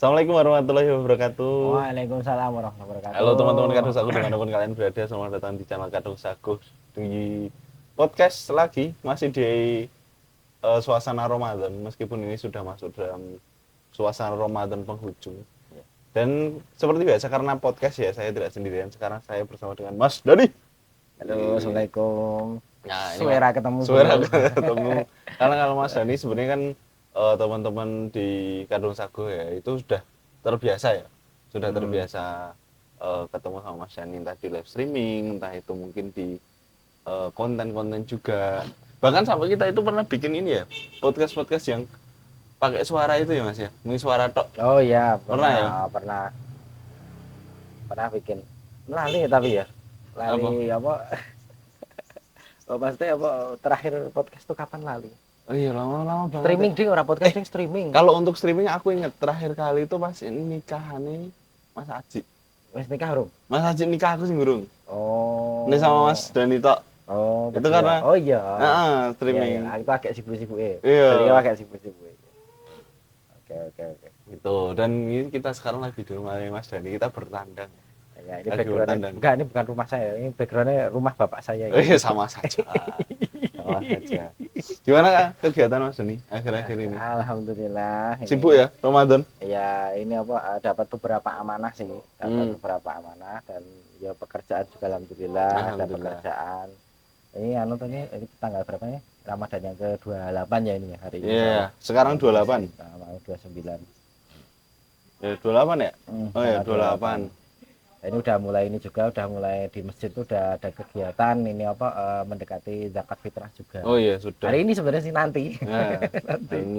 Assalamualaikum warahmatullahi wabarakatuh. Waalaikumsalam warahmatullahi wabarakatuh. Halo teman-teman Kadung Saku, dimanapun kalian berada, selamat datang di channel Kadung Saku di podcast lagi, masih di suasana Ramadan, meskipun ini sudah masuk dalam suasana Ramadan penghujung. Dan seperti biasa karena podcast ya, saya tidak sendirian. Sekarang saya bersama dengan Mas Dani. Halo, assalamualaikum. Nah, ini Suara ketemu. suara ketemu. Karena kalau Mas Dani sebenarnya kan teman-teman di Kadung Sagu ya itu sudah terbiasa ya, sudah terbiasa ketemu sama Mas Dani entah di live streaming, entah itu mungkin di konten-konten juga. Bahkan sampai kita itu pernah bikin ini ya, podcast yang pakai suara itu ya Mas ya, ini suara tok. Oh iya, Pernah ya? pernah bikin. Lali tapi ya. Lali apa? Oh, pasti apa terakhir podcast itu kapan lali? Oh iya, lama-lama banget. Streaming ding ora podcasting streaming. Kalau untuk streaming aku inget terakhir kali itu pas ini nikahannya Mas Aji. Wis nikah urung? Mas Aji nikah aku sih ngurung. Oh. Ini sama Mas Dani tok. Oh, Itu karena oh iya. streaming. Iya, aku agak sibuk-sibuk ya. Iya. Beliau agak sibuk-sibuk. Oke. Gitu. Dan ini kita sekarang lagi di rumah Mas Dani, kita bertandang. Ya, ini Lagi bertandang. enggak, ini bukan rumah saya. Ini backgroundnya rumah bapak saya. Oh iya, sama saja. Sama saja. Gimana Kak, kegiatan Mas Dani akhir-akhir ini? Alhamdulillah. Sibuk ya Ramadan? Ya, ini apa dapat beberapa amanah sih. Dapat beberapa amanah dan ya pekerjaan juga alhamdulillah, ada pekerjaan. Ini ini tanggal berapa ya? Ramadan yang ke-28 ya ini ya hari ini. Iya, sekarang 28. Mau 29. Ya 28 ya? Oh ya 28. Ini udah mulai di masjid tuh udah ada kegiatan ini mendekati zakat fitrah juga. Oh iya sudah. Hari ini sebenarnya sih nanti. Nah,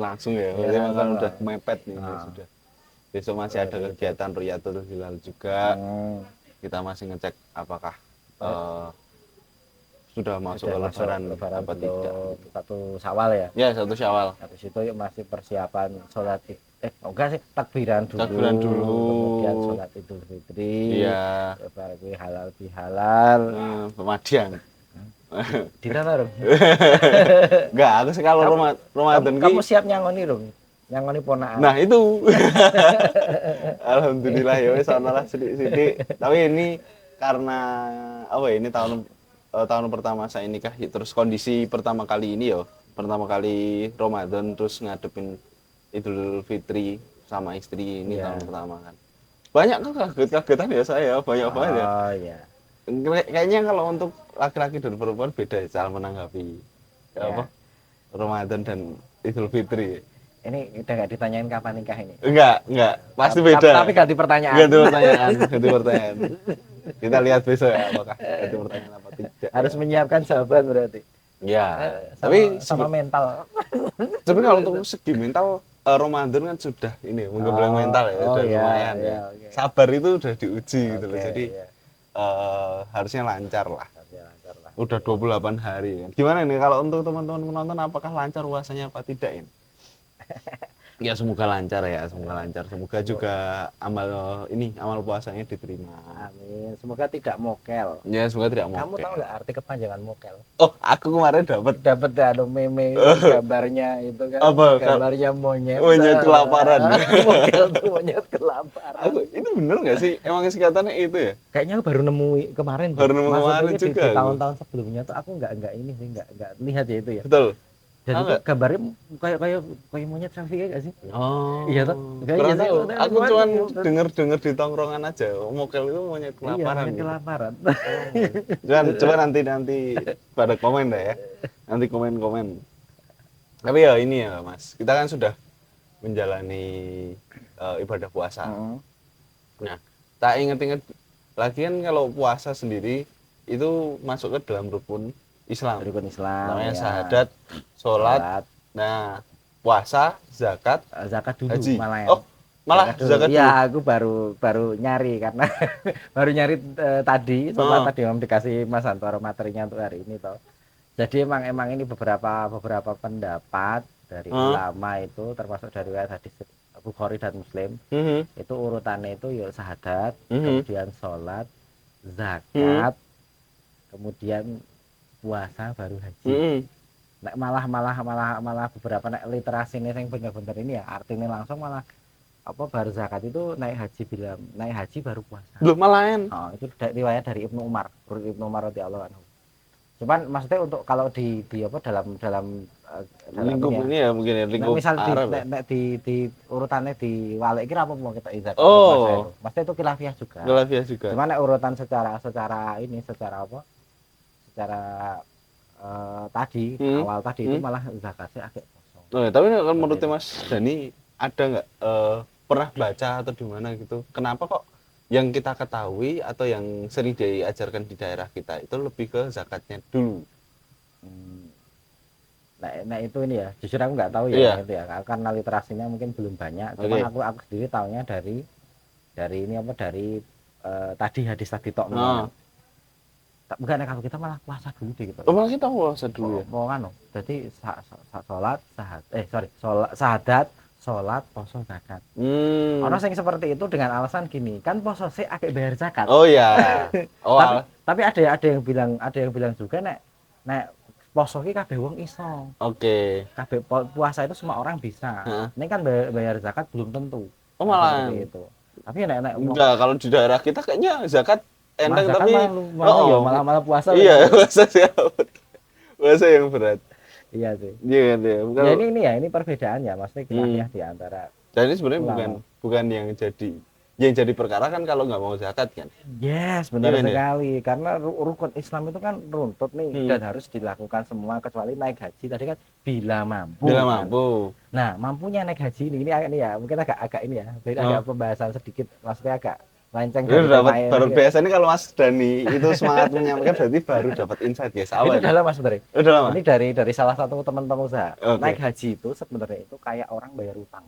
langsung ya. Ya, kan udah mepet nih sudah. Besok masih ada kegiatan Riyadul Hilal juga. Kita masih ngecek apakah sudah masuk ke lebaran apa tidak. Satu Syawal ya. Ya, 1 Syawal. Habis itu masih persiapan sholat enggak sih takbiran dulu. Kemudian sholat Idul Fitri. Iya. Baru halal bihalal. Pemadian. Dina dong. Enggak, aku sih kalau Ramadan kamu siap nyangoni dong. Nyangoni ponakan. Nah, itu. Alhamdulillah ya wis ana lah sithik-sithik. Tapi ini karena apa ya, ini tahun pertama saya nikah, terus kondisi pertama kali ini ya, pertama kali Ramadan terus ngadepin Idul Fitri sama istri ini tahun pertama kan. Banyak kan kaget-kagetan ya saya, banyak banget ya. Oh iya. Kayaknya kalau untuk laki-laki dan perempuan beda cara menanggapi apa Ramadan dan Idul Fitri. Ini udah nggak ditanyain kapan nikah ini? Enggak, pasti beda. Tapi ganti pertanyaan. Ganti pertanyaan. Kita lihat besok ya apakah ganti pertanyaan apa tidak. Harus menyiapkan jawaban berarti. Ya, tapi sama mental. Tapi kalau untuk segi mental Ramadan kan sudah ini menggembleng mental ya, sudah lumayan ya. Okay. Sabar itu sudah diuji gitu loh. Jadi harusnya lancar lah. Udah 28 hari kan. Gimana nih kalau untuk teman-teman menonton, apakah lancar puasanya apa tidak ini? Ya semoga lancar ya, semoga juga amal puasanya diterima. Amin. Semoga tidak mokel. Ya semoga tidak mokel. Kamu tahu nggak arti kepanjangan mokel? Oh, aku kemarin dapat ada meme gambarnya itu kan. Apa? Gambarnya monyet. Monyet kelaparan. Mokel tuh monyet kelaparan. Itu bener nggak sih? Emang singkatannya itu ya? Kayaknya aku baru nemu kemarin. Baru nemu kemarin juga. Di tahun-tahun sebelumnya tuh aku nggak ini sih nggak lihat ya itu ya. Betul. Dan itu gambarnya kayak monyet selfie gak sih? Oh. Iya tuh. Iya tahu. Aku cuma denger di tongkrongan aja. Mokel itu monyet kelaparan. Iya, kelaparan. Coba nanti pada komen dah ya. Nanti komen. Tapi ya ini ya Mas, kita kan sudah menjalani ibadah puasa. Nah, tak inget-inget lagi kan kalau puasa sendiri itu masuk ke dalam rukun Islam. Namanya syahadat, sholat, nah puasa, zakat dulu haji. Malah ya. Oh, malah zakat dulu. Ya, aku baru nyari karena baru nyari tadi setelah tadi Om dikasih Mas Antoro materinya untuk hari ini toh. Jadi emang ini beberapa pendapat dari ulama itu termasuk dari riwayat hadis Bukhari dan Muslim. Itu urutannya itu ya syahadat, kemudian sholat, zakat, kemudian puasa baru haji. Nek malah beberapa nek literasi ini yang bener-bener ini ya artinya langsung malah apa baru zakat itu naik haji bila naik haji baru puasa. Loh, malahan. Oh, itu riwayat dari Ibnu Umar, Ibnu Umar radhiyallahu anhu. Cuman maksudnya untuk kalau di apa dalam Lingkup ini ya mungkin ya, Nek lingkup misal Arab ya. nek di urutannya di walik kira apa mau kita zakat Oh. puasa itu. Maksudnya itu khilafiyah juga. Khilafiyah juga. Cuman nek urutan secara ini secara apa? Secara tadi awal tadi itu malah zakatnya agak kosong. Oh, tapi kalau menurut Mas Dani ada nggak pernah baca atau di mana gitu? Kenapa kok yang kita ketahui atau yang sering diajarkan di daerah kita itu lebih ke zakatnya dulu? Nah itu ini ya, jujur aku nggak tahu ya Iya. itu ya, karena literasinya mungkin belum banyak. Oke. Cuman aku sendiri taunya dari ini apa dari tadi hadis tadi tok. Oh. Bukan kalau kita malah puasa dulu deh gitu. Oh, malah kita puasa dulu ya. Mau kan, jadi sahadat, sholat, poso, zakat. Orang yang seperti itu dengan alasan gini, kan poso sih agak bayar zakat. Oh ya. Oh. Tapi ada yang bilang juga nek poso ki kabeh wong iso. Oke. Kabeh puasa itu semua orang bisa. Ini kan bayar zakat belum tentu. Oh, malah itu. Tapi nek enggak, kalau di daerah kita kayaknya zakat enak tapi malah puasa. Iya, puasa sih. Puasa yang berat. Iya sih. Iya kan ya. Bukan, ya ini perbedaannya, maksudnya khilafiyah di antara. Dan ini sebenarnya bukan yang jadi perkara kan kalau nggak mau zakat kan. Yes, benar sekali. Karena rukun Islam itu kan runtut nih dan harus dilakukan semua kecuali naik haji. Tadi kan bila mampu. Bila mampu. Nah, mampunya naik haji ini ya mungkin agak ini ya. Agak pembahasan sedikit, maksudnya agak lanceng dari baru biasanya kalau Mas Dani itu semangat menyampaikan berarti baru dapat insight guys. Itu dalam Mas sebenarnya. Udah lama. Ini dari salah satu teman pengusaha. Naik haji itu sebenarnya itu kayak orang bayar utang.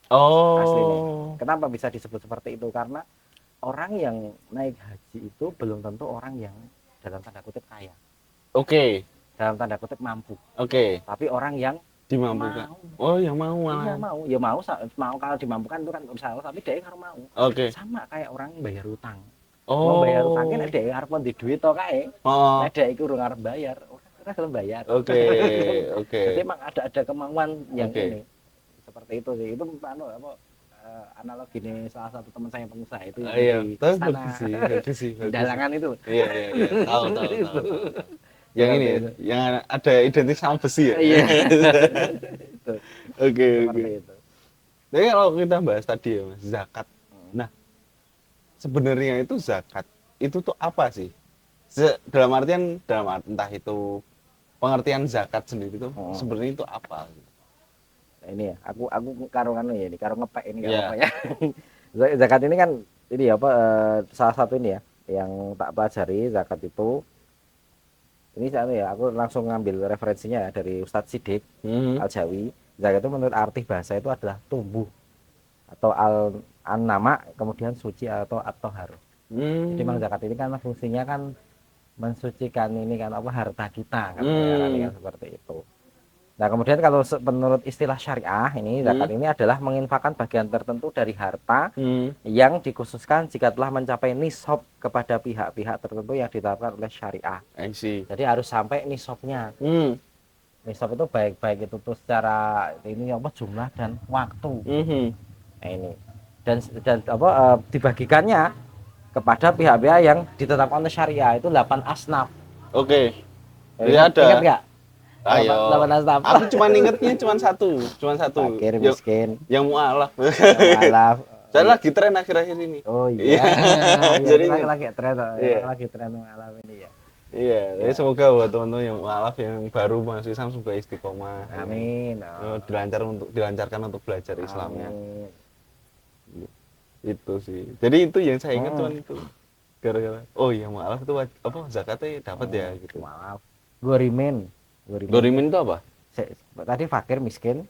Oh. Aslinya. Kenapa bisa disebut seperti itu? Karena orang yang naik haji itu belum tentu orang yang dalam tanda kutip kaya. Oke. Dalam tanda kutip mampu. Oke. Tapi orang yang dimampukan. Oh, yang mau malah. Iya mau kalau dimampukan itu kan usaha, tapi dia harus mau. Oke. Sama kayak orang bayar utang. Oh. Bayar utang kan dia harus di duit to kae. Nek dia iku urung arep bayar, ora gelem bayar. Oke. Jadi emang ada kemauan yang ini. Seperti itu sih. Itu analogi nih salah satu teman saya pengusaha itu di sana sih. Dalangan itu. Iya. Tahu. Yang ini ya, yang ada identik sama besi ya. Iya. Oke. Itu. Jadi kalau kita bahas tadi ya Mas, zakat. Nah, sebenarnya itu zakat itu tuh apa sih? Dalam artian entah itu pengertian zakat sendiri itu sebenarnya itu apa? Nah, ini ya, aku karo ngepek ini apa ya. Zakat ini kan ini ya salah satu ini ya yang tak pelajari zakat itu. Ini aku langsung ngambil referensinya ya dari Ustadz Siddiq Al-Jawi. Zakat itu menurut arti bahasa itu adalah tumbuh atau an-nama kemudian suci atau at-tohar. Jadi memang zakat ini kan fungsinya kan mensucikan ini kan harta kita kan, kan seperti itu. Nah kemudian kalau menurut istilah syariah ini zakat ini adalah menginfakkan bagian tertentu dari harta yang dikhususkan jika telah mencapai nisab kepada pihak-pihak tertentu yang ditetapkan oleh syariah. Jadi harus sampai nisabnya. Nisab itu baik itu tuh secara ini jumlah dan waktu. Nah, ini dan dibagikannya kepada pihak-pihak yang ditetapkan oleh syariah itu 8 asnaf. Oke. Jadi ada. Ingat nggak? Ayo. Aku cuma ingetnya cuma satu. Fakir, miskin. Yang mualaf. Saya lagi tren akhir-akhir ini. Oh iya. Jadi lagi tren mualaf ini ya. Iya, jadi semoga buat teman-teman yang mualaf yang baru masuk Islam semoga istiqomah. Amin. Dilancarkan untuk belajar Islamnya. Itu sih. Jadi itu yang saya ingat tuan itu. Gara-gara yang mualaf itu zakatnya dapat ya gitu. Mualaf. Gorimin itu apa? Tadi fakir miskin,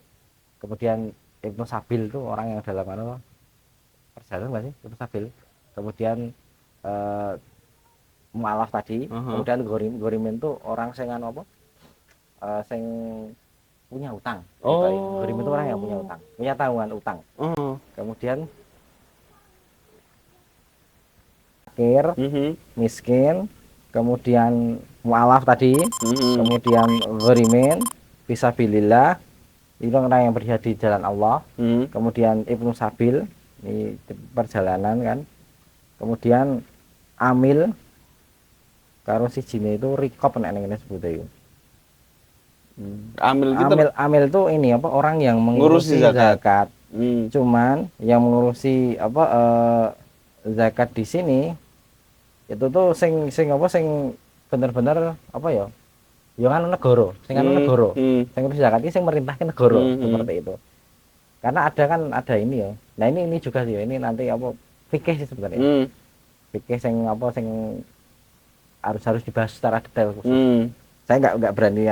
kemudian Ibnu Sabil itu orang yang dalam perjalanan nggak sih Ibnu Sabil, kemudian mualaf tadi, kemudian gorimin itu orang sing sing punya utang. Gorimin itu orang yang punya utang, punya tanggungan utang. Kemudian fakir, miskin, kemudian mualaf tadi, kemudian gharimin, fisabilillah, Itu orang yang berjihad di jalan Allah. Hmm. Kemudian Ibnu Sabil, ini perjalanan kan. Kemudian Amil, karo sijine itu Rikop nek ngene sebute iku. Amil kita Amil itu ini apa orang yang ngurusi mengurusi zakat. zakat. Hmm. Cuman yang mengurusi apa zakat di sini itu tuh sing apa sing bener-bener apa ya? Ya kan negara, sing kan negara. Sing ngurusi zakat iki sing merintahke negara seperti itu. Karena ada kan ada ini ya. Nah ini juga sih ini nanti apa fikih sih sebenarnya. Fikih sing apa sing harus dibahas secara detail khusus. Saya nggak berani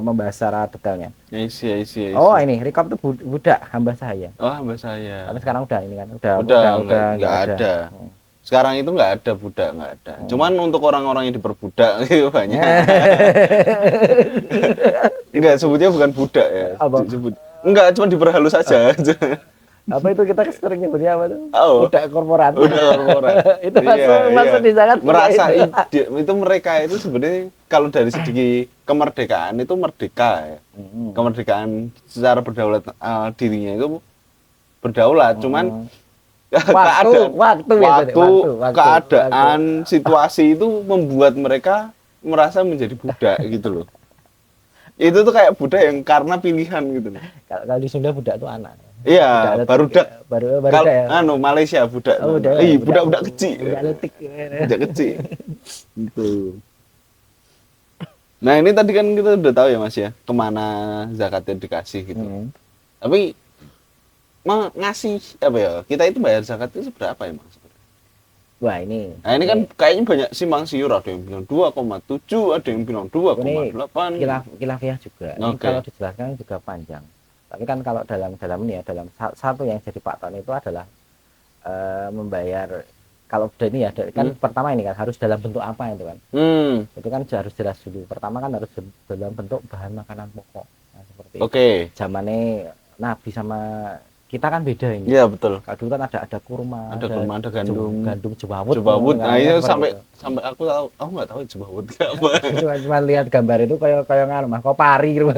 membahas secara detailnya. I see. Oh ini Rikop itu budak hamba saya. Oh, hamba saya. Tapi sekarang udah ini kan Udah nggak ada. Sekarang itu nggak ada budak, nggak ada. Cuman untuk orang-orang yang diperbudak itu banyak. Enggak, sebutnya bukan budak ya. Apa? Enggak, cuma diperhalus saja. Apa itu kita sering nyebutnya apa tuh? Oh. Budak korporat. Udah korporat. Itu masuk di zakat. Merasa itu mereka itu sebenarnya kalau dari segi kemerdekaan itu merdeka ya. Kemerdekaan secara berdaulat dirinya itu berdaulat, cuman keadaan situasi itu membuat mereka merasa menjadi budak gitu loh. Itu tuh kayak budak yang karena pilihan gitu loh. Kalau di Sunda budak itu anak. Iya, baru kalau ya. Malaysia budak. Budak kecil. Budak letik. Budak kecil. Gitu. Nah, ini tadi kan kita udah tahu ya Mas ya, kemana zakatnya dikasih gitu. Tapi ngasih apa ya? Kita itu bayar zakat itu seberapa ya Mas? Wah ini. Nah ini kan kayaknya banyak simpang siur, ada yang bilang 2,7, ada yang bilang 2,8. Khilafiyah juga. Ini kalau dijelaskan juga panjang. Tapi kan kalau dalam ini ya, dalam satu yang jadi patokan itu adalah membayar kalau ini ya kan pertama ini kan harus dalam bentuk apa itu kan. Itu kan harus jelas dulu. Pertama kan harus dalam bentuk bahan makanan pokok. Nah, seperti itu. Zamannya Nabi sama kita kan beda ini. Iya betul. Kalau dulu kan ada kurma, ada gandum jewawut. Nah, iya sampai aku nggak tahu jewawut apa. Cuma lihat gambar itu kayak nganu mah kopari gitu.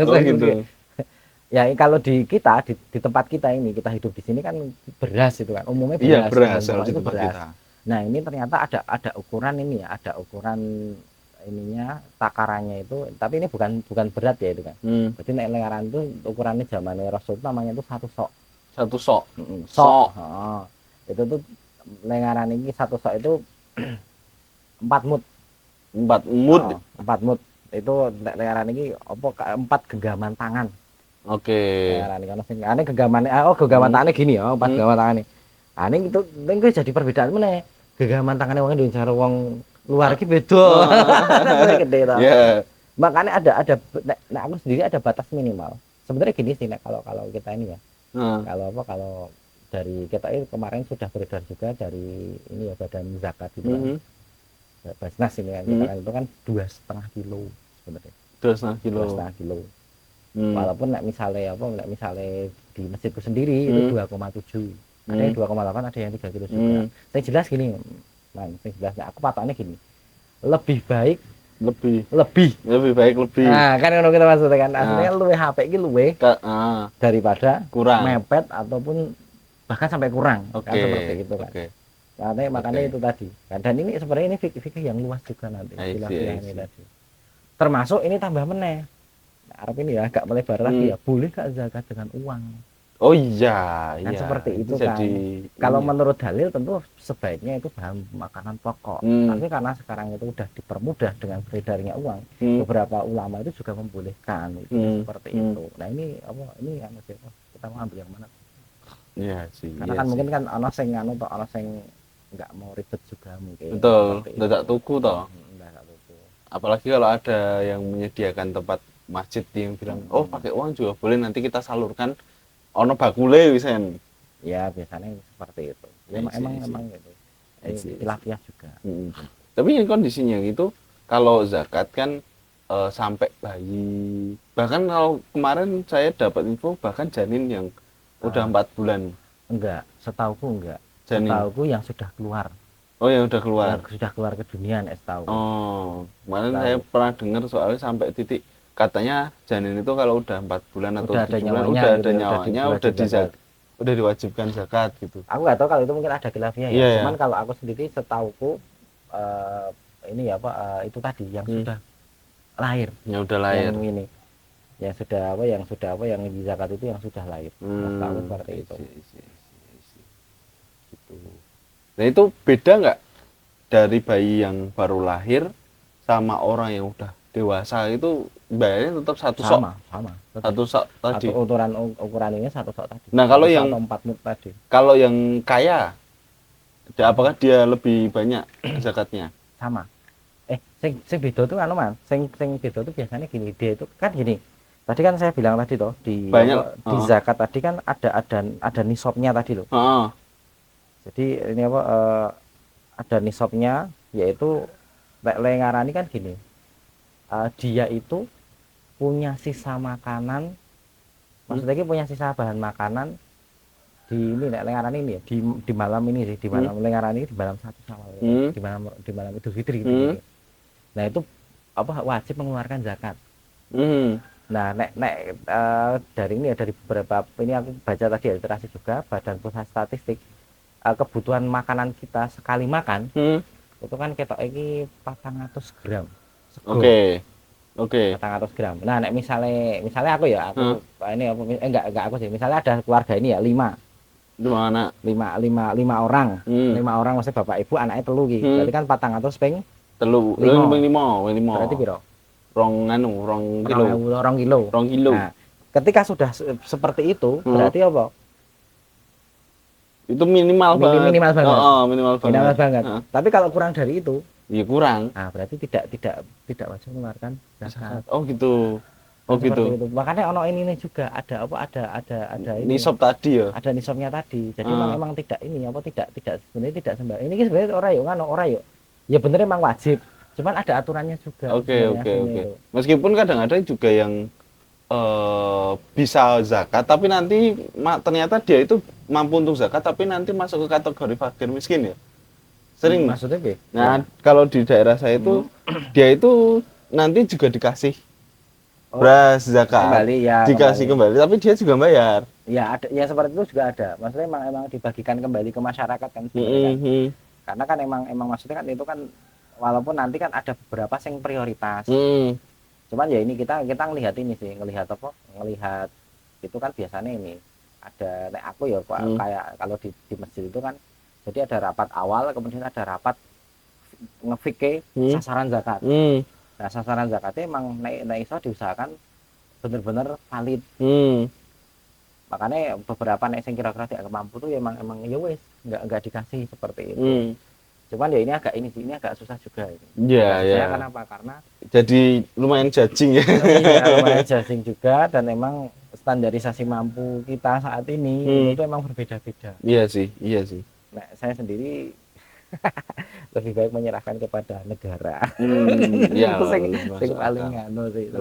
Ya kalau di kita di tempat kita ini kita hidup di sini kan beras itu kan umumnya beras. Iya beras itu beras. Kita. Nah ini ternyata ada ukuran ini ya, ada ukuran ininya takarannya itu, tapi ini bukan berat ya itu kan. Berarti lengaran itu ukurannya zamannya Rasul namanya itu satu sok. Sok. Itu tuh lengaran ini satu sok itu 4 mud. 4 mud. Itu lengaran ini apa 4 genggaman tangan. Lengaran ini karena genggamannya genggaman tangannya gini ya, 4 genggaman tangannya. Nah, ini jadi perbedaan meneh. Genggaman tangannya wong Indonesia wong luar iki beda. Gede to. Yeah. Makanya ada aku sendiri ada batas minimal. Sebenarnya gini sih kalau kita ini ya. Kalau dari kita ini kemarin sudah beredar juga dari ini ya Badan Zakat itu kan. Basnas ini kan itu kan 2,5 kilo sebenarnya. 2,5 kilo. Walaupun misalnya di masjidku sendiri itu 2,7. Ada yang 2,8, ada yang 3 kilo juga. Yang jelas gini, aku patokannya gini. Lebih baik. Nah, kan kalau kita maksudnya kan aslinya luwe HP iki luwe daripada kurang mepet ataupun bahkan sampai kurang kan seperti itu kan. Makanya itu tadi. Dan ini sebenarnya ini fikih yang luas juga nanti ini tadi. Termasuk ini tambah meneh. Nah, Arab ini ya agak melebar lagi ya. Boleh gak zakat dengan uang? Oh iya, kan seperti itu kan. Kalau menurut dalil tentu sebaiknya itu bahan makanan pokok. Tapi karena sekarang itu udah dipermudah dengan beredarnya uang, beberapa ulama itu juga membolehkan seperti itu. Nah ini kita mau ambil yang mana? Iya sih. Karena kan mungkin kan ana sing nggak mau ribet juga mungkin. Betul. Tidak tuku toh. Apalagi kalau ada yang menyediakan tempat masjid yang bilang, pakai uang juga boleh, nanti kita salurkan. Ono bakule wisen. Ya biasanya seperti itu. Ya, emang gitu. Khilafiyah juga. Tapi ini kondisinya gitu, kalau zakat kan sampai bayi. Bahkan kalau kemarin saya dapat info bahkan janin yang udah 4 bulan. Enggak, setauku enggak. Janin. Setauku yang sudah keluar. Oh, yang udah keluar. Yang sudah keluar ke dunia nek setauku. Kemarin saya pernah dengar soalnya sampai titik katanya janin itu kalau udah 4 bulan atau Udah ada 7 bulan nyawanya udah gitu ada ya, nyawanya, udah diwajibkan zakat gitu. Aku nggak tahu kalau itu mungkin ada khilafiyah ya. Iya, Cuman ya. kalau aku sendiri setauku ini ya Pak, itu tadi yang sudah lahir, Ya udah lahir. yang ini, yang sudah apa, yang di zakat itu yang sudah lahir. Setahu seperti itu. Gitu. Nah itu beda nggak dari bayi yang baru lahir sama orang yang udah dewasa itu bayarnya tetap satu sok? Sama. Satu sok tadi. Atau ukuran ini satu sok tadi. Nah kalau Satu yang sok atau 4 mut tadi. kalau yang kaya, apakah dia lebih banyak zakatnya? Sama. Sing beda tuh anu Man, sing beda tuh biasanya gini, dia itu kan gini. Tadi kan saya bilang tadi toh di Banyak, di zakat tadi kan ada nisabnya tadi loh. Heeh. Jadi ini apa ada nisabnya, yaitu lek ngarani kan gini. Dia itu punya sisa makanan, maksudnya punya sisa bahan makanan di ini lek ngarani ini ya, di malam ini sih, di malam lek ngarani di malam 1 Syawal, di malam Idul Fitri gitu. Nah, itu apa wajib mengeluarkan zakat. Nah, dari ini ya, dari beberapa ini aku baca tadi ya, literasi juga Badan Pusat Statistik, kebutuhan makanan kita sekali makan itu kan ketok iki 400 gram sego. Oke. 400 gram. Nah, nek misalnya aku ya, ini apa enggak aku sih. Misalnya ada keluarga ini ya 5. Lima anak. 5 orang. 5 orang maksudnya bapak ibu anaknya telu iki. Berarti kan 400 ping telu. Lima. Berarti piro? Rong kilo. 2 kilo. Nah, ketika sudah seperti itu, berarti apa? Itu minimal banget. Minimal banget. Minimal banget. Tapi kalau kurang dari itu, ya kurang. Nah, berarti tidak wajib mengeluarkan zakat. Oh gitu. Gitu. Makanya ono ini juga ada ini. Nisab tadi ya. Ada nisabnya tadi. Jadi memang tidak ini apa tidak sebenarnya tidak sembarang. Ini sebenarnya ora yuk. Ya bener emang wajib. Cuman ada aturannya juga. Oke. Meskipun kadang-kadang juga yang bisa zakat tapi nanti ternyata dia itu mampu untuk zakat tapi nanti masuk ke kategori fakir miskin ya. Sering. Maksudnya apa? Nah, kalau di daerah saya itu dia itu nanti juga dikasih beras zakat. Dikasih kembali tapi dia juga bayar. Ya ada, ya seperti itu juga ada. Maksudnya emang dibagikan kembali ke masyarakat kan sebenarnya. Karena kan emang maksudnya kan itu kan walaupun nanti kan ada beberapa yang prioritas. Cuman ya ini kita ngelihat ini sih, ngelihat itu kan biasanya ini ada aku ya kayak kalau di masjid itu kan jadi ada rapat awal, kemudian ada rapat ngefike sasaran zakat. Nah, sasaran zakatnya emang naik iso diusahakan bener-bener valid. Makanya beberapa nek sing kira-kira tidak mampu tuh emang ya wis enggak dikasih seperti itu. Cuman ya ini agak susah juga ini. Iya. Kenapa? Karena jadi lumayan judging ya. Iya, lumayan judging juga dan emang standarisasi mampu kita saat ini itu emang berbeda-beda. Iya sih. Nah, saya sendiri lebih baik menyerahkan kepada negara. Iya. Itu paling anu sih.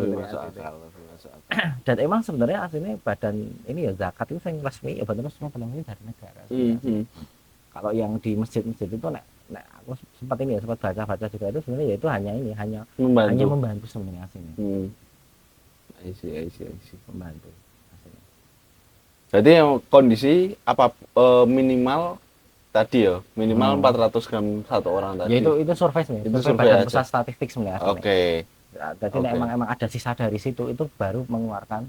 Dan emang sebenarnya aslinya badan ini ya zakat itu yang resmi ya benar semua ini dari negara. Kalau yang di masjid-masjid itu aku sempat baca juga itu sebenarnya ya itu hanya membantu sebenarnya aslinya. I see. Membantu aslinya. Jadi yang kondisi apa minimal tadi ya, minimal 400 gram satu orang tadi. Ya itu survei sebenarnya. Itu survei Badan Pusat Statistik sebenarnya. Oke. Jadi emang ada sisa dari situ itu baru mengeluarkan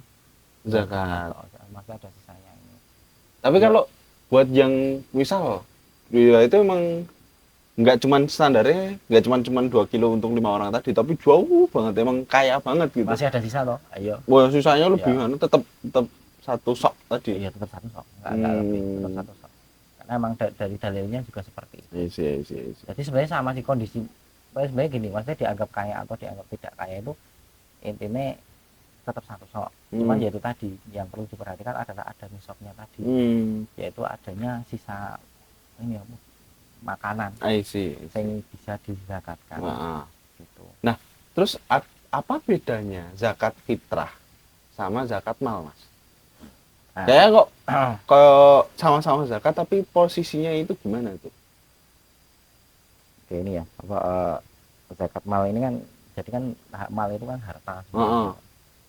zakat. Masih ada sisanya ini. Tapi kalau buat yang misal ya itu emang nggak cuman standarnya nggak cuman 2 kilo untuk 5 orang tadi tapi jauh banget emang kaya banget gitu. Masih ada sisa toh, ayo. Wah sisanya lebih tetap satu sok tadi. Iya tetap satu sok, nggak lebih, tetap satu sok. Karena emang dari dalilnya juga seperti itu. Iya. Jadi sebenarnya sama sih kondisi. Sebenarnya gini, maksudnya dianggap kaya atau dianggap tidak kaya itu intinya tetap satu sok. Cuman yaitu tadi yang perlu diperhatikan adalah ada nisabnya tadi, yaitu adanya sisa ini makanan yang bisa dizakatkan. Gitu. Nah, terus apa bedanya zakat fitrah sama zakat mal, Mas? Kayak kok sama-sama zakat tapi posisinya itu gimana tuh? Oke, ini ya zakat mal ini kan jadi kan mal itu kan harta.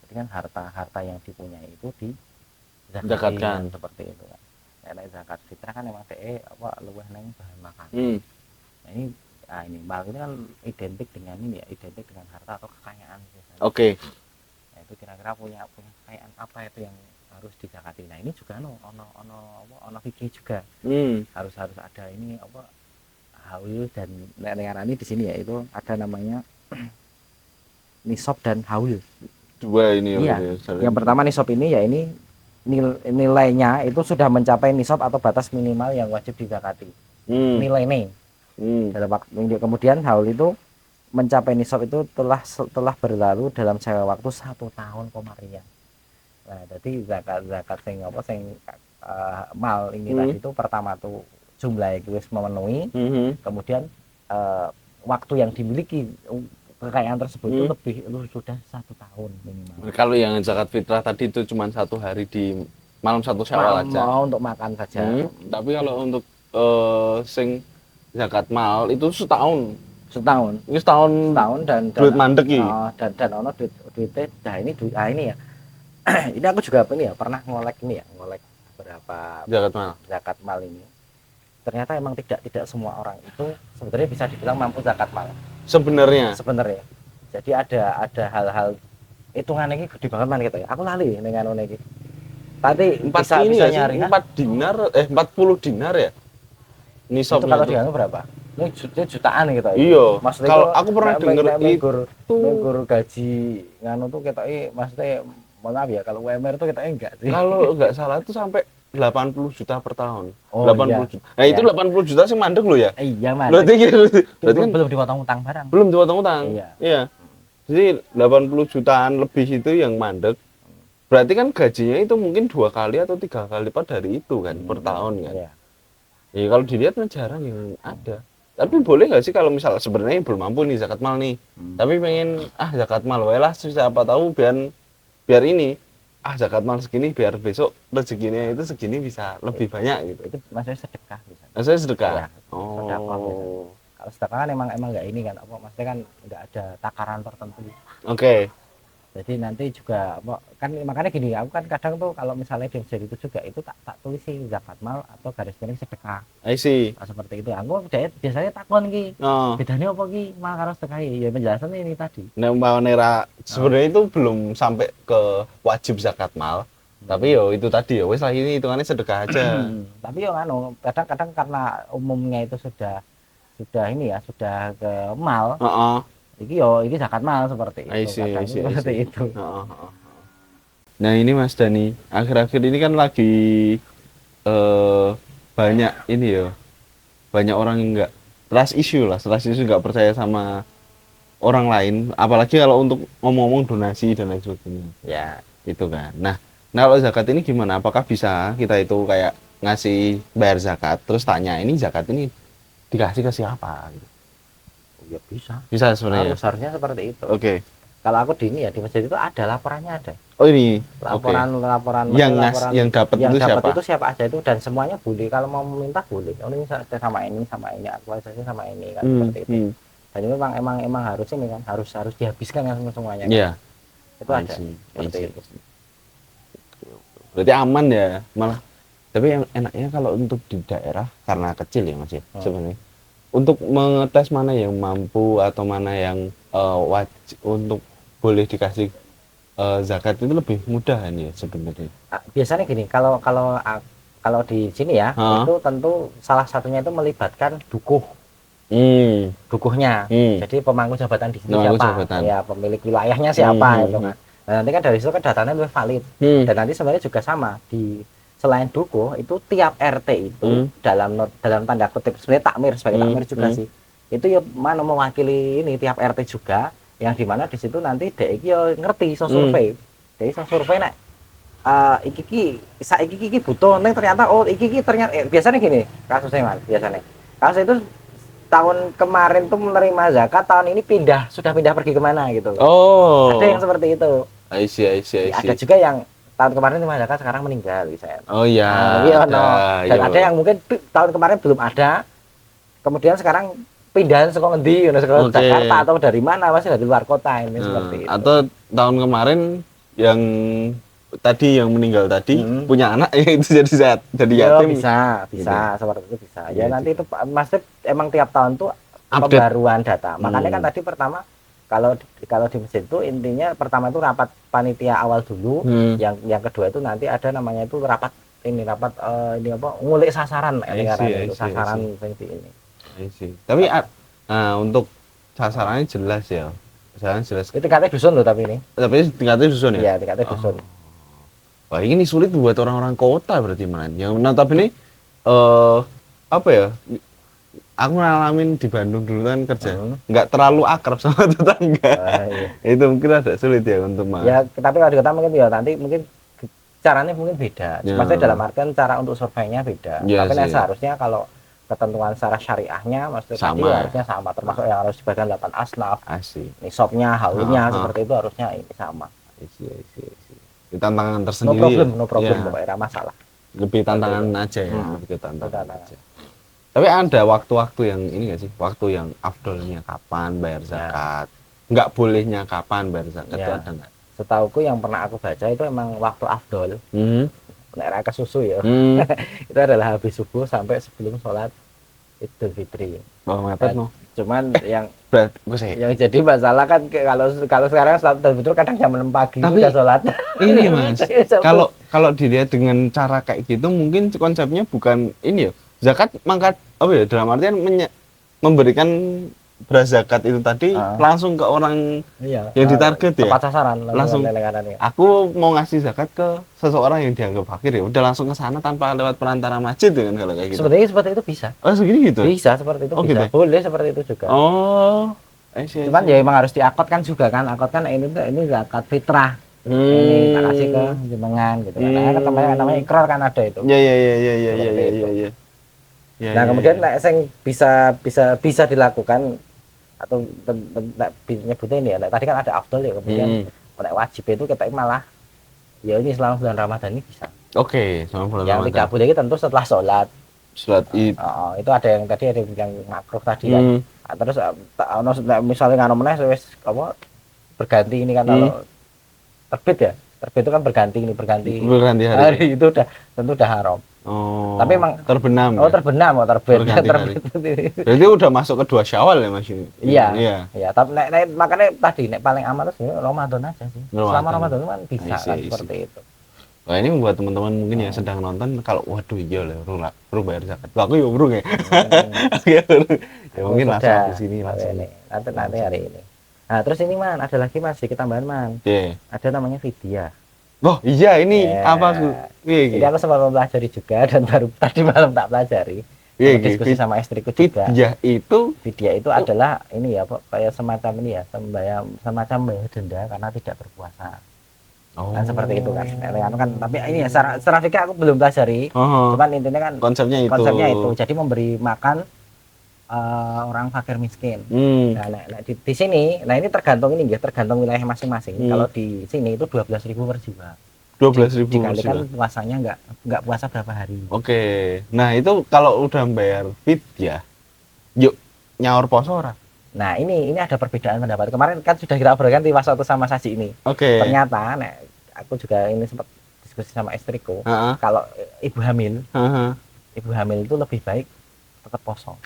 Berarti kan harta yang dipunyai itu Zakatkan. seperti itu kan. Nek zakat fitrah kan emang apa luweh neng bahan makanan. Nah, ini mal ini kan identik dengan ini ya, identik dengan harta atau kekayaan biasanya. Oke. Nah, itu kira-kira punya kekayaan apa itu yang harus dizakati. Nah, ini juga ono fikih juga. Harus ada ini apa haul dan ini di sini ya itu ada namanya nisab dan haul. Dua ini iya. Yang pertama nisab ini ya ini nilainya itu sudah mencapai nisab atau batas minimal yang wajib dizakati. Nilainya. Kemudian haul itu mencapai nisab itu telah berlalu dalam jangka waktu 1 tahun komarian. Nah, jadi zakat sing mal ini tadi itu pertama tuh jumlah itu memenuhi, kemudian waktu yang dimiliki kekayaan tersebut itu sudah 1 tahun minimal. Kalau yang zakat fitrah tadi itu cuma 1 hari di malam 1 Syawal aja. Mau untuk makan saja. Tapi kalau untuk sing zakat mal itu setahun. Ini setahun dan duit mandek dan ono duitnya. Nah ini ya. Ini aku juga pernah ngolek berapa zakat mal ini. Ternyata emang tidak semua orang itu sebenarnya bisa dibilang mampu zakat mal. Sebenarnya. Jadi ada hal-hal hitungan ini gede banget man gitu ya. Aku lali dengan ini. Tadi bisa nyari 4 dinar 40 dinar ya. Nisab itu kalau dianggap berapa? Ini jutaan gitu. Iya. Maksudnya kalau aku pernah dengar itu gaji nganu tuh maksudnya maaf ya kalau UMR tuh enggak sih. Kalau enggak salah tuh sampai 80 juta per tahun. Oh, 80 iya. juta. Nah, itu 80 juta sih mandek lo ya? Iya, mandek. Berarti kan belum dipotong utang barang. Belum dipotong utang. Iya. Jadi 80 jutaan lebih itu yang mandek. Berarti kan gajinya itu mungkin 2 kali atau 3 kali lipat dari itu kan per tahun kan. Iya. Ya kalau dilihat kan jarang yang ada. Tapi boleh nggak sih kalau misalnya sebenarnya belum mampu nih zakat mal nih. Tapi pengen zakat mal wae lah siapa tahu biar ini zakat mal segini biar besok rezekinya itu segini bisa lebih banyak gitu. Itu maksudnya sedekah bisa. Maksudnya sedekah. Ya, sedekah bisa. Kalau sedekah kan emang enggak ini kan maksudnya kan enggak ada takaran tertentu. Oke. Jadi nanti juga kan makanya gini, aku kan kadang tuh kalau misalnya di website itu juga itu tak tulis sih zakat mal atau garis miring sedekah. I see. Nah, seperti itu. Aku biasanya takon ki. Bedanya apa ki mal karo sedekah? Ya penjelasan ini tadi. Nah, Nera sebenarnya itu belum sampai ke wajib zakat mal. Tapi yo itu tadi ya wes lah ini hitungannya sedekah aja. Tapi yo kadang-kadang karena umumnya itu sudah ini ya, sudah ke mal. Iki zakat mal seperti itu. Seperti itu. Nah ini Mas Dani, akhir-akhir ini kan lagi banyak ini ya, banyak orang yang trust issue nggak percaya sama orang lain, apalagi kalau untuk ngomong-ngomong donasi dan lain sebagainya. Ya itu kan. Nah kalau zakat ini gimana? Apakah bisa kita itu kayak ngasih bayar zakat, terus tanya ini zakat ini dikasih ke siapa? Gitu. Ya bisa sebenarnya harusnya seperti itu. Oke. Kalau aku di masjid itu ada laporannya ada. Oh ini laporan yang dapat itu siapa aja itu dan semuanya boleh kalau mau minta boleh. Ini sama ini aktualisasi sama ini kan seperti itu. Dan ini emang harus ini kan harus dihabiskan kan semuanya. Iya. Itu ada seperti itu. Berarti aman ya malah. Tapi yang enaknya kalau untuk di daerah karena kecil ya Mas ya sebenarnya. Untuk mengetes mana yang mampu atau mana yang wajib untuk boleh dikasih zakat itu lebih mudah kan ya sebenarnya. Biasanya gini, kalau di sini ya itu tentu salah satunya itu melibatkan dukuhnya. Jadi pemangku jabatan di sini siapa? Ya pemilik wilayahnya siapa itu kan. Nah, nanti kan dari situ kan datanya lebih valid. Dan nanti sebenarnya juga sama selain dukuh itu tiap RT itu dalam tanda kutip sebenarnya takmir sebagai takmir juga sih itu ya mana mewakili ini tiap RT juga yang dimana di situ nanti dek iki ngerti survei jadi survei nek iki butuh neng ternyata iki ternyata biasanya gini kasusnya Mas biasanya kasus itu tahun kemarin tuh menerima zakat tahun ini sudah pindah pergi kemana gitu ada yang seperti itu I see. Ada juga yang tahun kemarin terima zakat sekarang meninggal misalnya. Oh iya. Dan ada yang mungkin tahun kemarin belum ada. Kemudian sekarang pindahan sekolah ngendi, sekolah Jakarta atau dari mana masih dari luar kota ini seperti itu. Atau tahun kemarin yang tadi yang meninggal tadi punya anak ya itu jadi Ya, yatim. bisa Gitu. seperti itu bisa. Iya, Ya nanti itu maksudnya emang tiap tahun tuh Update. pembaruan data. Makanya kan tadi pertama kalau di masjid itu intinya pertama itu rapat panitia awal dulu, yang kedua itu nanti ada namanya itu rapat ini ngulik sasaran itu sasaran fungsi ini. Tapi untuk sasarannya jelas ya. Sasarannya jelas. Itu tingkatnya dusun loh tapi ini. Tapi tingkatnya dusun ya? Iya, tingkatnya dusun. Wah, ini sulit buat orang-orang kota berarti man. Yang notabene apa ya? Aku ngalamin di Bandung dulu kan kerja, nggak terlalu akrab sama tetangga. Iya. Itu mungkin agak sulit ya untuk Ya, tapi kalau di kota mungkin ya nanti mungkin caranya mungkin beda. Ya. Maksudnya dalam artian cara untuk surveinya beda. Ya, tapi sih. Seharusnya kalau ketentuan secara syariahnya maksudnya tadi Sama. harusnya sama, termasuk yang harus dibagikan 8 asnaf, Asik. nisabnya, haulnya seperti itu harusnya ini sama. Itu tantangan No tersendiri. problem Ya. pokoknya masalah. Lebih tantangan aja ya, lebih ke tantangan Tantangan. aja. Tapi ada waktu-waktu yang ini nggak sih? Waktu yang afdolnya kapan bayar zakat? Nggak bolehnya kapan bayar zakat itu ada nggak? Setauku yang pernah aku baca itu emang waktu afdol. Nek ra kesusu ya. Itu adalah habis subuh sampai sebelum sholat Idul Fitri. Oh, mepet no. Cuman yang yang jadi masalah kan kalau sekarang sholat Idul Fitri kadang jam 6 pagi tapi udah sholat. Ini Mas, kalau dilihat dengan cara kayak gitu mungkin konsepnya bukan ini ya. Zakat mangkat apa ya dalam artian memberikan beras zakat itu tadi langsung ke orang yang ditarget ya. Tepat sasaran langsung. Aku mau ngasih zakat ke seseorang yang dianggap fakir ya udah langsung ke sana tanpa lewat perantara masjid kan kalau kayak gitu. Sebenarnya seperti itu bisa. Oh, segini gitu. Bisa seperti itu bisa. Gitu? Boleh seperti itu juga. Oh. Cuman ya emang harus diakotkan juga kan. Akot kan ini zakat fitrah. Ini tak kasih ke jenengan gitu kan. Karena namanya ikrar kan ada itu. Iya. Nah, kemudian nek sing bisa dilakukan atau nyebutnya ini ya. Tadi kan ada afdol ya, kemudian nek wajib itu kita malah ya ini selama bulan Ramadan ini bisa. Oke, selama bulan Yang Ramadan. tidak boleh itu tentu setelah sholat. Sholat Id. Itu ada yang tadi ada yang makruh tadi kan. Terus misalnya ngono meneh wis apa berganti ini kan kalau terbit ya. Terbit itu kan berganti hari itu tentu udah haram. Oh. Tapi emang terbenam. Oh, terbenam terbit. Berarti udah masuk ke 2 Syawal ya Mas ini. Iya. Tapi makanya tadi paling aman itu Ramadan aja sih. Selama Ramadan kan bisa kan seperti itu. Wah, ini membuat teman-teman mungkin yang sedang nonton kalau waduh iya lah perlu bayar zakat. Aku ya burung ya. Ya mungkin langsung di sini langsung. Nanti hari ini. Nah, terus ini Man, ada lagi Mas, sedikit tambahan Man. Ada namanya fidyah. Oh iya ini apa tuh? Jadi aku sempat mempelajari juga dan baru tadi malam tak pelajari. Diskusi sama istriku juga. Fidyah itu adalah ini ya, kayak semacam ini ya, semacam bayar denda karena tidak berpuasa. Kan seperti itu kan. Tapi ini ya secara fikih aku belum pelajari. Cuman intinya kan konsepnya itu. Jadi memberi makan orang fakir miskin. Nah, di sini, nah ini tergantung wilayah masing-masing. Kalau di sini itu 12.000 per jiwa. 12.000 dikalikan puasanya nggak puasa berapa hari. Oke. Nah, itu kalau udah bayar fidyah, yuk nyaur poso ora? Nah, ini ada perbedaan pendapat. Kemarin kan sudah kita obrolkan di Wasatu sama Saji ini. Ternyata aku juga ini sempat diskusi sama istriku. Kalau ibu hamil itu lebih baik tetap poso.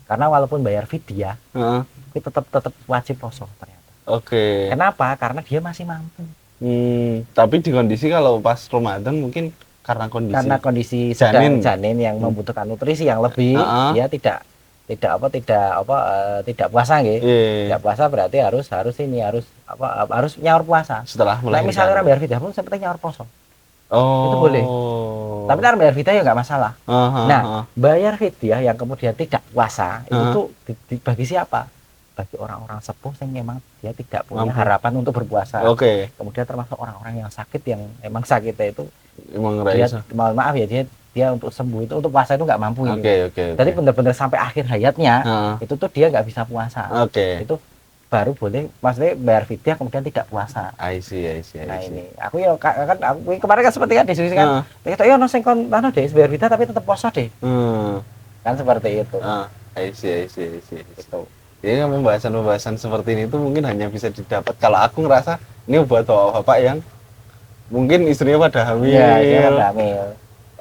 Karena walaupun bayar fidyah, tapi tetap wajib poso ternyata. Kenapa? Karena dia masih mampu. Tapi di kondisi kalau pas Ramadan mungkin karena kondisi janin yang membutuhkan nutrisi yang lebih, dia tidak puasa nggih. Tidak puasa berarti harus nyaur puasa. Setelah melahirkan. Misalnya orang bayar fidyah pun seperti nyaur poso. Itu boleh. Tapi orang bayar fidyah ya nggak masalah. Nah, bayar fidyah yang kemudian tidak puasa itu tuh bagi siapa? Bagi orang-orang sepuh yang memang dia tidak punya harapan untuk berpuasa. Kemudian termasuk orang-orang yang sakit yang emang sakitnya itu dia, mohon maaf ya dia untuk sembuh itu untuk puasa itu nggak mampu. Jadi benar-benar sampai akhir hayatnya itu tuh dia nggak bisa puasa. Itu baru boleh, maksudnya bayar fidyah kemudian tidak puasa. I see. Nah ini, aku kemarin kan seperti kan diskusi kan, ya no sing kon deh bayar fidyah tapi tetap puasa deh. Kan seperti itu. I see. Itu. Jadi pembahasan seperti ini tuh mungkin hanya bisa didapat kalau aku ngerasa ini buat bapak-bapak yang mungkin istrinya pada hamil. Iya, dia pada hamil.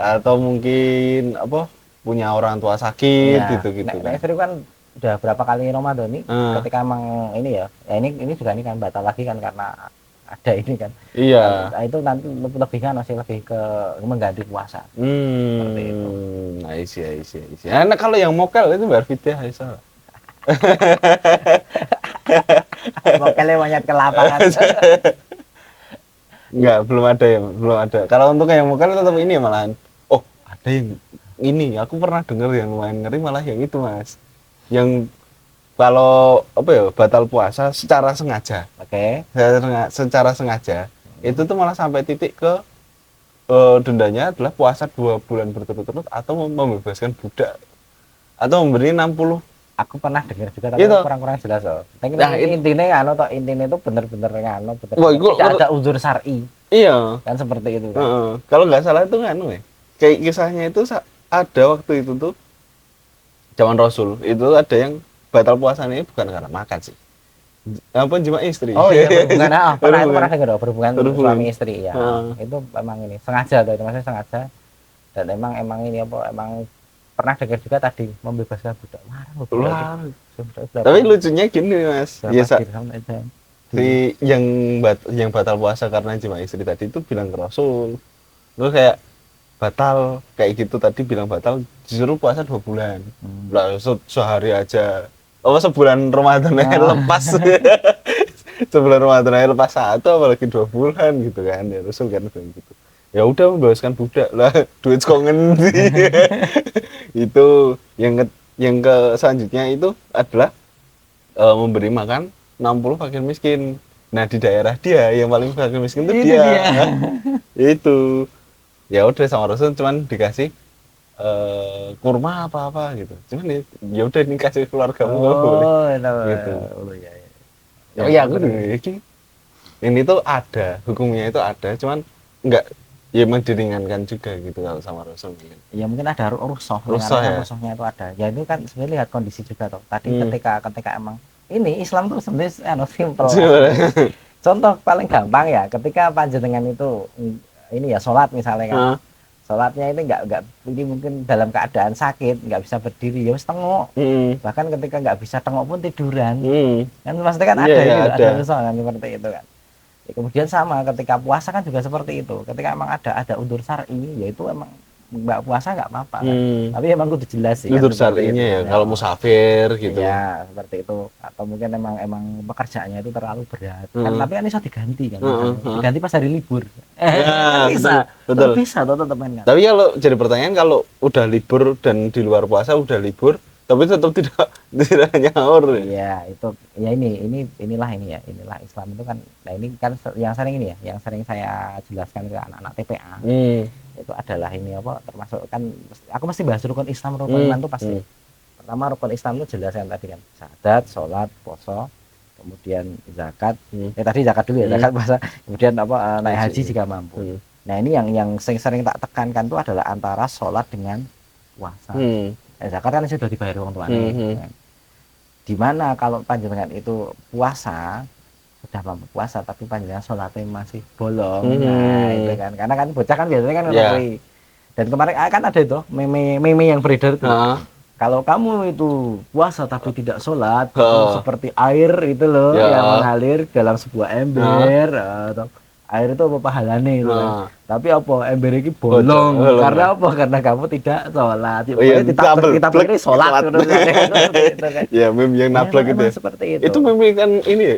Atau mungkin apa punya orang tua sakit Iya. gitu-gitu Nek kan. istri kan udah berapa kali Ramadan nih Ah, ketika emang ini ya ini juga ini kan batal lagi kan karena ada ini kan. iya. Nah, itu nanti lebih kan masih lebih ke mengganti puasa. Seperti itu. I see, I see, I see. Nah, kalau yang mokal itu bayar fidyah ya salah. Mokelnya monyet ke lapangan. Enggak, belum ada ya, belum ada. Kalau untuk yang mokal tetap ini ya malahan. Oh, ada yang ini, aku pernah dengar yang lumayan ngeri malah yang itu, Mas. Yang kalau apa ya, batal puasa secara sengaja. Oke. Secara sengaja. Itu tuh malah sampai titik ke dendanya adalah puasa 2 bulan berturut-turut atau membebaskan budak atau memberi 60. Aku pernah dengar juga tapi Gitu. kurang-kurang jelas loh. Tapi Nah, intinya anu toh intinya itu bener-bener anu bener Wah, itu- tidak ada unsur syar'i Iya. kan seperti itu kan. Heeh. Kalau nggak salah itu nganu ya. Kayak kisahnya itu ada waktu itu tuh zaman Rasul itu ada yang batal puasanya bukan karena makan sih. Apa jima istri. Oh iya berhubungan pernah itu Berhubungan. pernah dengar loh, berhubungan Berhubungan. suami istri ya. Heeh. Itu emang ini sengaja tuh itu maksudnya sengaja dan emang ini apa emang pernah dengar juga tadi membebaskan budak. Wah. Tapi lucunya gini Mas. Ya, si yang batal puasa karena jima istri tadi itu bilang ke Rasul. Terus kayak batal kayak gitu tadi bilang batal disuruh puasa 2 bulan. Lah sehari aja. Oh sebulan Ramadan aja lepas. Sebulan Ramadan aja lepas satu apalagi 2 bulan gitu kan. Ya Rasul kan bilang gitu. Ya udah membebaskan budak lah duit kok ngendi. Itu yang ke selanjutnya itu adalah memberi makan 60 fakir miskin. Nah di daerah dia yang paling fakir miskin itu Itu dia. dia. Itu ya udah sama Rasul cuman dikasih kurma apa-apa gitu. Cuman ya udah ini kasih keluargamu nggak boleh. Oh, itu. Gitu. Oh iya iya. Ya, Oh iya, aku ini tuh ada hukumnya itu ada cuman nggak ya emang diringankan juga gitu kalau sama Rasul. Ya mungkin ada rusuh, Rusuh ya? rusuhnya itu ada. Ya itu kan sebenarnya lihat kondisi juga toh. Tadi ketika emang ini Islam tuh sebenarnya anu simpel. Contoh paling gampang ya, ketika panjenengan itu ini ya sholat misalnya kan. Sholatnya ini nggak ini mungkin dalam keadaan sakit nggak bisa berdiri ya wis tengok. Bahkan ketika nggak bisa tengok pun tiduran. Kan pasti kan ada Iya, itu ada. ada rusuh kan seperti itu kan. Ya, kemudian sama ketika puasa kan juga seperti itu. Ketika emang ada unsur syar'i yaitu emang mbak puasa nggak apa-apa kan. Tapi emang kudu jelas sih. Unsur kan, seperti syar'inya itu. ya kalau musafir gitu. Ya seperti itu atau mungkin emang pekerjaannya itu terlalu berat kan tapi kan bisa diganti kan diganti pas hari libur Ya, bisa betul. bisa toh teman kan. Tapi kalau jadi pertanyaan kalau udah libur dan di luar puasa udah libur tapi tetap tidak nyaur. Iya itu ya inilah Islam itu kan nah ini kan yang sering ini ya yang sering saya jelaskan ke anak-anak TPA itu adalah ini apa termasuk kan aku mesti bahas rukun Islam rukun iman itu pasti pertama rukun Islam itu jelas kan tadi kan syahadat sholat poso kemudian zakat tadi zakat dulu ya zakat puasa kemudian apa naik haji jika mampu. Nah ini yang sering tak tekankan itu adalah antara sholat dengan puasa. Zakat kan sudah dibayar orang tuanya. Di mana kalau panjenengan itu puasa sudah mampu puasa tapi panjenengan sholatnya masih bolong. Nah itu kan karena kan bocah kan biasanya kan ngelakui. Dan kemarin kan ada itu meme yang beredar itu. Kalau kamu itu puasa tapi tidak sholat seperti air itu loh yang mengalir dalam sebuah ember atau air itu apa pahalanya itu kan. Tapi apa ember ini bolong karena apa karena kamu tidak sholat kita pikir sholat ya meme yang nablak itu seperti itu meme kan ini ya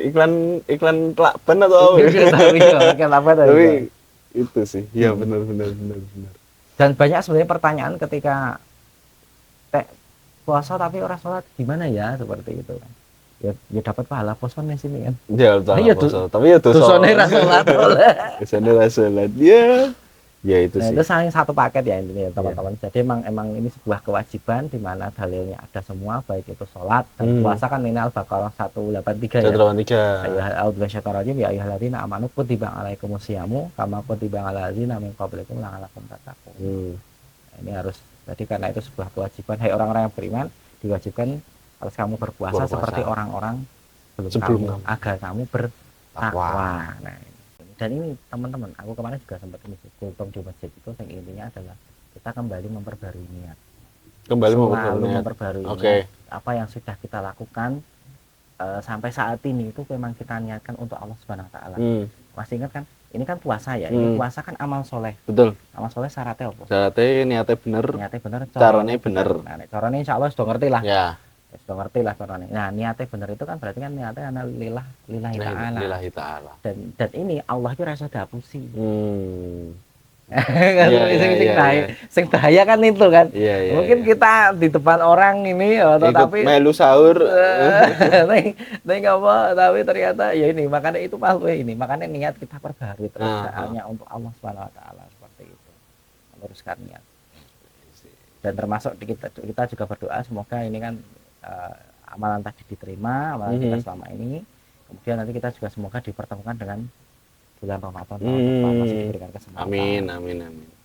iklan lakban atau tapi itu sih ya benar dan banyak sebenarnya pertanyaan ketika puasa tapi orang sholat gimana ya seperti itu kan ya dapat pahala puasanya sini kan ya puasa tapi ya dosane ra sholat dosane ra sholat ya itu sih itu saling satu paket ya intinya teman-teman jadi emang ini sebuah kewajiban di mana dalilnya ada semua baik itu sholat dan puasa kan ini Al-Baqarah 183 ya Al-Baqarah ya ayyuhalladzina amanu kutiba alaikumus syamu kama kutiba alal ladzina min qablikum la'allakum tattaqun. Ini harus jadi karena itu sebuah kewajiban orang-orang yang beriman diwajibkan harus kamu berpuasa seperti orang-orang sebelum kamu agar kamu bertakwa. Nah, ini Dan ini teman-teman, aku kemarin juga sempat ini kultum di masjid itu yang intinya adalah kita kembali memperbarui niat. Kembali Selalu niat. memperbarui Oke. niat. Apa yang sudah kita lakukan sampai saat ini itu memang kita niatkan untuk Allah Subhanahu wa taala. Masih ingat kan? Ini kan puasa ya. Ini puasa kan amal soleh. Betul. Amal soleh syaratnya apa? Syaratnya niatnya bener. Niatnya bener, Caranya bener. Nah, caranya insyaallah sudah ngerti lah. Ya. Sudah ngerti lah caranya. Nah, niatnya bener itu kan berarti kan niatnya ana lillahi ta'ala. Lillahi ta'ala. Dan ini Allah itu rasa dapusi. Sing bahaya kan itu kan. Mungkin kita di depan orang ini tapi melu sahur tapi apa, tapi ternyata ya ini makanya itu makhluk ini, makanya niat kita perbarui terus hanya untuk Allah Subhanahu wa taala seperti itu. Meluruskan niat. Dan termasuk kita juga berdoa semoga ini kan amalan tadi diterima, amalan kita selama ini. Kemudian nanti kita juga semoga dipertemukan dengan bulan Ramadan masih diberikan kesempatan. Amin.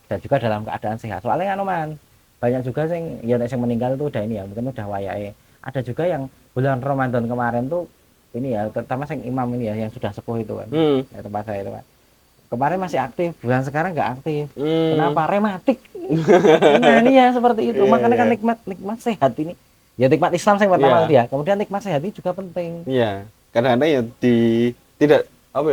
Dan juga dalam keadaan sehat. Soalnya man, banyak juga yang meninggal itu udah ini ya, mungkin udah wayahe. Ada juga yang bulan Ramadan kemarin tuh ini ya, terutama yang imam ini ya yang sudah sepuh itu kan. Ya, tempat saya itu kan. Kemarin masih aktif, bulan sekarang nggak aktif. Kenapa? Rematik. Nah, ini ya seperti itu. Makanya kan nikmat sehat ini. Ya nikmat Islam yang pertama dia. Kemudian nikmat sehat ini juga penting. Iya. Kadang-kadang ya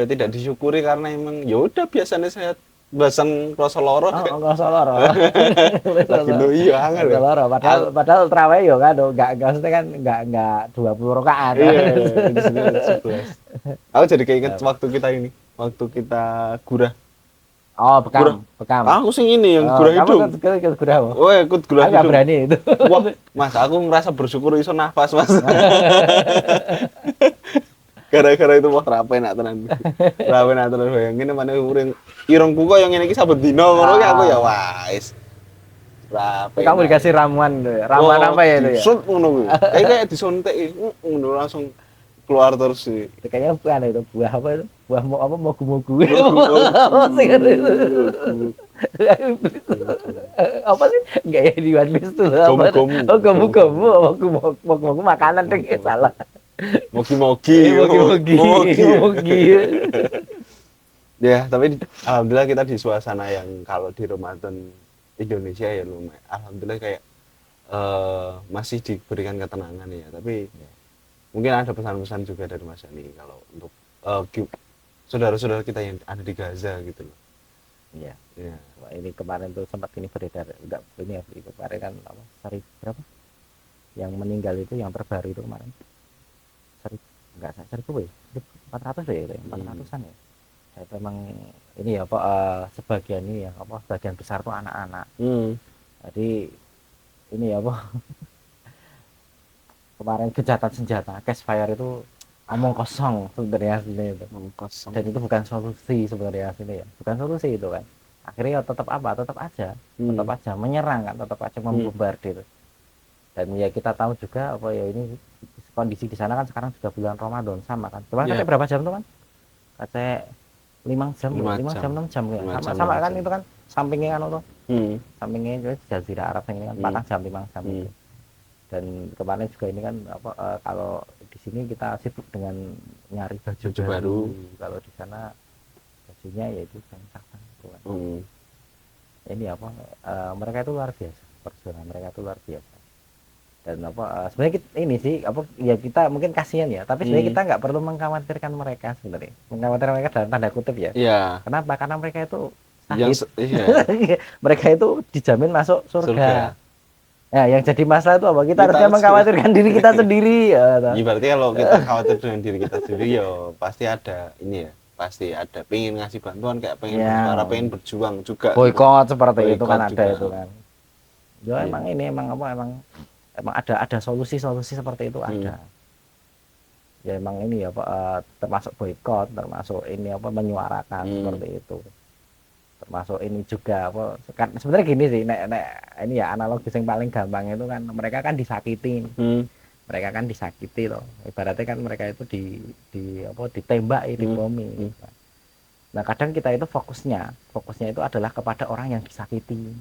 tidak disyukuri karena emang ya udah biasanya sehat bahasan kroso loro kroso loro lagi iya angel ya loro padahal traweh yo kan enggak kan enggak 20 rakaat aku jadi keinget waktu kita gurah bekam aku sing ini yang gurah hidung ikut gurah ikut gurah hidung enggak berani itu wah mas aku ngerasa bersyukur iso nafas mas gara-gara itu wah rapen nak tenan bayangin mana irungku kok yang ini sabet dino ngono aku ya wis rapen. Kamu dikasih ramuan apa ya itu ya? Disut ngono kuwi. Kayak disuntik ngono langsung keluar terus sih. Kayaknya bukan itu buah apa itu? Buah apa mogu-mogu. Apa sih? Enggak ya di wishlist tuh apa? Oh, gomu-gomu makanan deh salah. Mogi. Ya, tapi alhamdulillah kita di suasana yang kalau di Ramadan Indonesia ya lumayan. Alhamdulillah kayak masih diberikan ketenangan ya. Tapi mungkin ada pesan-pesan juga dari Mas Yani kalau untuk saudara-saudara kita yang ada di Gaza gitu loh. Iya. Ya. Wah, ini kemarin tuh sempat ini beredar enggak ini ya kemarin kan apa? Sari berapa? Yang meninggal itu yang terbaru itu kemarin. Enggak 1.000 ya 400 ya itu 400-an ya itu memang ini ya Pak sebagian ini ya apa sebagian besar tuh anak-anak jadi ini ya Pak kemarin gencatan senjata cash fire itu omong kosong sebenarnya aslinya itu dan itu bukan solusi sebenarnya aslinya ya bukan solusi itu kan akhirnya ya tetap aja menyerang kan tetap aja membombardir dan ya kita tahu juga apa ya ini kondisi di sana kan sekarang sudah bulan Ramadan sama kan. Cuman katanya berapa jam tuh kan? Katanya 5 jam, 6 jam ya. Sama kan itu kan sampingnya kan tuh. Sampingnya juga Jazirah Arab ini kan 4 jam 5 jam itu. Dan kemarin juga ini kan apa kalau di sini kita sibuk dengan nyari baju baru. Kalau di sana bajunya yaitu cangcakan itu kan. Ini apa mereka itu luar biasa. Perjuangan mereka itu luar biasa. Dan apa sebenarnya ini sih apa ya kita mungkin kasihan ya tapi sebenarnya kita nggak perlu mengkhawatirkan mereka sebenarnya mengkhawatirkan mereka dalam tanda kutip ya kenapa karena mereka itu mereka itu dijamin masuk surga. Ya yang jadi masalah itu apa kita harusnya mengkhawatirkan diri kita sendiri ya berarti kalau kita khawatir dengan diri kita sendiri ya pasti ada ini ya pasti ada pengen ngasih bantuan kayak pengen bersuara pengen berjuang juga boykot seperti itu kan ada itu kan ya emang ini emang ada solusi-solusi seperti itu ada. Ya emang ini ya Pak termasuk boykot, termasuk ini apa menyuarakan seperti itu. Termasuk ini juga apa kan sebenarnya gini sih nek ini ya analogi yang paling gampang itu kan mereka kan disakiti. Mereka kan disakiti loh. Ibaratnya kan mereka itu ditembak di bomi. Nah, kadang kita itu fokusnya itu adalah kepada orang yang disakiti.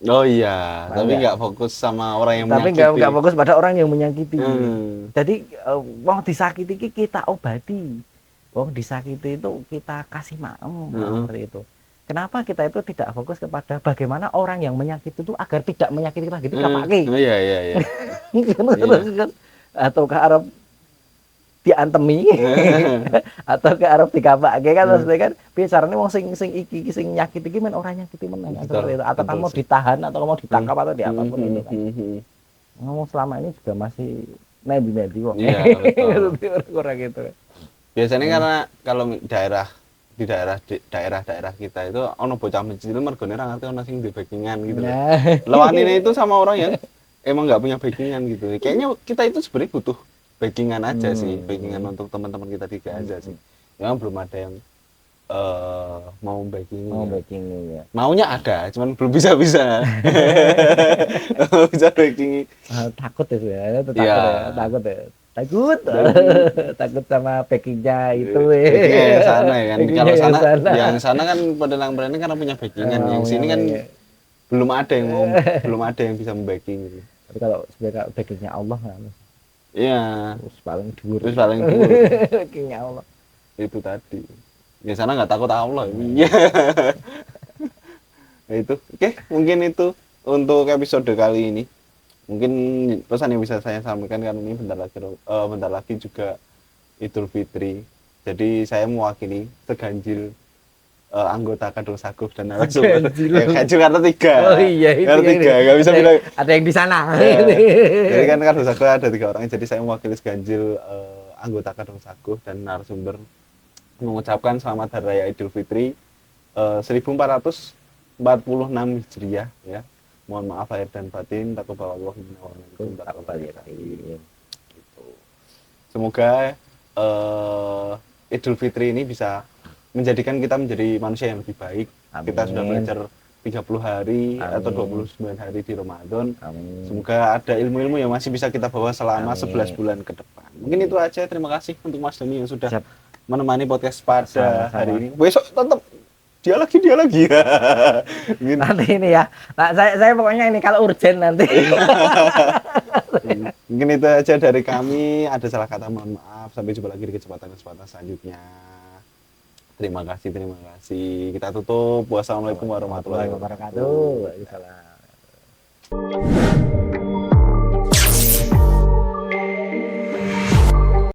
Oh iya, tapi nggak fokus sama orang yang menyakiti. Tapi nggak fokus pada orang yang menyakiti. Jadi mau disakiti kita obati. Wong disakiti itu kita kasih maaf seperti itu. Kenapa kita itu tidak fokus kepada bagaimana orang yang menyakiti itu agar tidak menyakiti lagi di kapake. Iya iya iya. Atau ke arep diantemi atau ke arep dikapake kan maksudnya kan bicaranya wong sing iki sing nyakiti iki men ora nyakiti meneh seperti itu. Atau kamu ditahan atau kamu ditangkap atau di apapun itu kan. Ngomong selama ini juga masih nebi-nebi kok. Iya, betul. Kurang gitu. Biasanya karena kalau di daerah kita itu ono bocah kecil mergone ra ngerti ono sing di backingan gitu loh. Nah, Lawanine itu sama orang yang emang nggak punya backingan gitu. Kayaknya kita itu sebenarnya butuh backingan aja sih, backingan untuk teman-teman kita di Gaza sih. Memang belum ada yang mau backing. mau backing ya. Maunya ada, cuman belum bisa. Bisa backing. Takut ya, takut Iya. ya, takut ya. Takut sama packingnya itu Backingnya yang sana ya kan. Backingnya Kalau yang sana, yang sana kan pedalang-pedalang karena punya backingan. Yang sini kan belum ada yang bisa membacking gitu. Tapi kalau sebenarnya backingnya Allah kan Iya. terus paling dhuwur. Terus paling dulu Backingnya Allah. itu tadi. Di sana nggak takut Allah. Iya. Nah, itu. Oke, mungkin itu untuk episode kali ini. Mungkin pesan yang bisa saya sampaikan kan ini bentar lagi juga Idul Fitri. Jadi saya mewakili seganjil anggota Kadung Saguh dan narasumber. Ganjil karena 3. Oh iya itu. Karena 3, nggak bisa bilang. Ada yang di sana. Jadi kan Kadung Saguh ada 3 orang. Jadi saya mewakili seganjil anggota Kadung Saguh dan narasumber mengucapkan selamat Hari Raya Idul Fitri 1446 Hijriah ya. Mohon maaf lahir dan batin, taqabbalallahu minna wa minkum taqabbalallahu. Semoga Idul Fitri ini bisa menjadikan kita menjadi manusia yang lebih baik. Amin. Kita sudah belajar 30 hari Amin. atau 29 hari di Ramadan. Amin. Semoga ada ilmu-ilmu yang masih bisa kita bawa selama 11 bulan ke depan. Mungkin itu aja. Terima kasih untuk Mas Doni yang sudah menemani podcast pada Sama-sama. hari ini. Besok tetap dia lagi. Gitu. Nanti ini ya. Nah, saya pokoknya ini kalau urgent nanti. Mungkin itu aja dari kami. Ada salah kata mohon maaf. Sampai jumpa lagi di kesempatan-kesempatan selanjutnya. Terima kasih. Kita tutup. Wassalamualaikum warahmatullahi wabarakatuh. Waalaikumsalam.